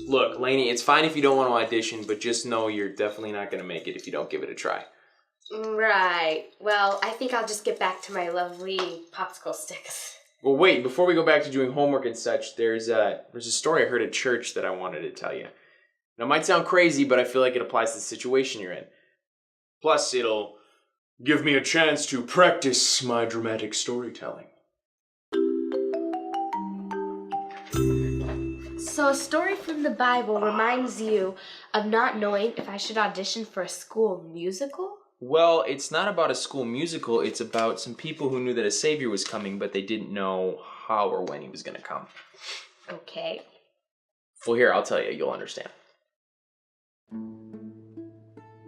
Look, Lainey, it's fine if you don't want to audition, but just know you're definitely not going to make it if you don't give it a try. Right. Well, I think I'll just get back to my lovely popsicle sticks. Well, wait, before we go back to doing homework and such, there's a story I heard at church that I wanted to tell you. Now, it might sound crazy, but I feel like it applies to the situation you're in. Plus, it'll give me a chance to practice my dramatic storytelling. So a story from the Bible reminds you of not knowing if I should audition for a school musical? Well, it's not about a school musical. It's about some people who knew that a savior was coming, but they didn't know how or when he was going to come. Okay. Well, here, I'll tell you. You'll understand.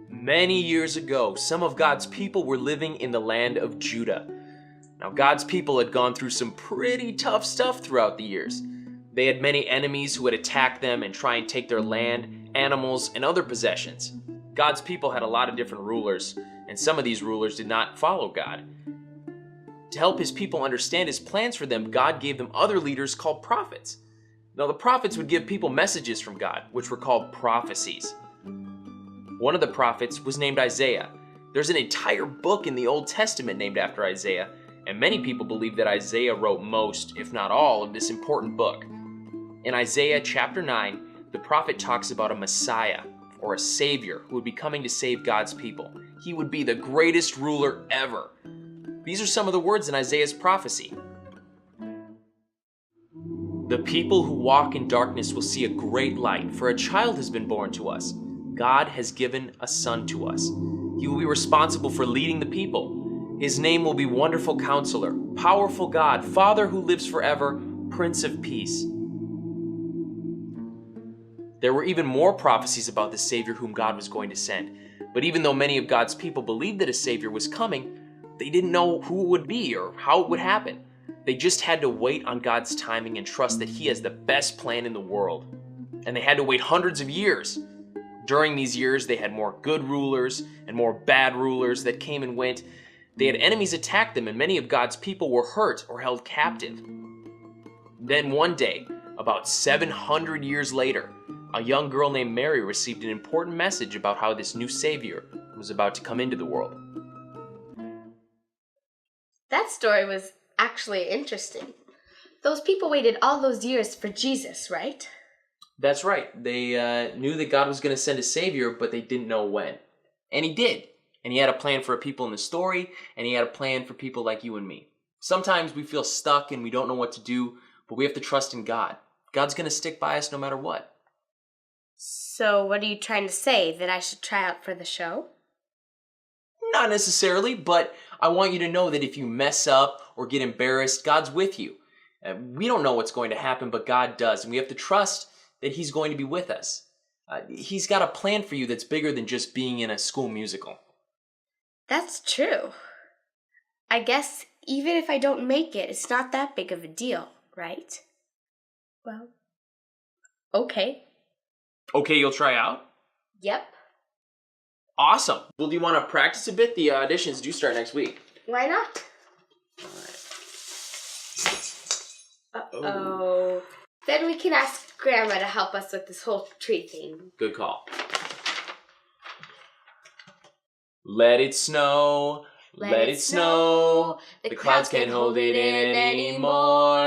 Many years ago, some of God's people were living in the land of Judah. Now, God's people had gone through some pretty tough stuff throughout the years. They had many enemies who would attack them and try and take their land, animals, and other possessions. God's people had a lot of different rulers, and some of these rulers did not follow God. To help his people understand his plans for them, God gave them other leaders called prophets. Now, the prophets would give people messages from God, which were called prophecies. One of the prophets was named Isaiah. There's an entire book in the Old Testament named after Isaiah, and many people believe that Isaiah wrote most, if not all, of this important book. In Isaiah chapter 9, the prophet talks about a Messiah, or a Savior, who would be coming to save God's people. He would be the greatest ruler ever. These are some of the words in Isaiah's prophecy. The people who walk in darkness will see a great light, for a child has been born to us. God has given a son to us. He will be responsible for leading the people. His name will be Wonderful Counselor, Powerful God, Father who lives forever, Prince of Peace. There were even more prophecies about the Savior whom God was going to send. But even though many of God's people believed that a Savior was coming, they didn't know who it would be or how it would happen. They just had to wait on God's timing and trust that He has the best plan in the world. And they had to wait hundreds of years. During these years, they had more good rulers and more bad rulers that came and went. They had enemies attack them, and many of God's people were hurt or held captive. Then one day, about 700 years later, a young girl named Mary received an important message about how this new Savior was about to come into the world. That story was actually interesting. Those people waited all those years for Jesus, right? That's right. They knew that God was going to send a Savior, but they didn't know when. And He did. And He had a plan for people in the story, and He had a plan for people like you and me. Sometimes we feel stuck and we don't know what to do, but we have to trust in God. God's going to stick by us no matter what. So what are you trying to say? That I should try out for the show? Not necessarily, but I want you to know that if you mess up or get embarrassed, God's with you. We don't know what's going to happen, but God does, and we have to trust that He's going to be with us. He's got a plan for you that's bigger than just being in a school musical. That's true. I guess even if I don't make it, it's not that big of a deal, right? Well, okay. Okay, you'll try out? Yep. Awesome. Well, do you want to practice a bit? The auditions do start next week. Why not? All right. Uh-oh. Then we can ask Grandma to help us with this whole tree thing. Good call. Let it snow. Let it snow. The clouds can't hold it in anymore.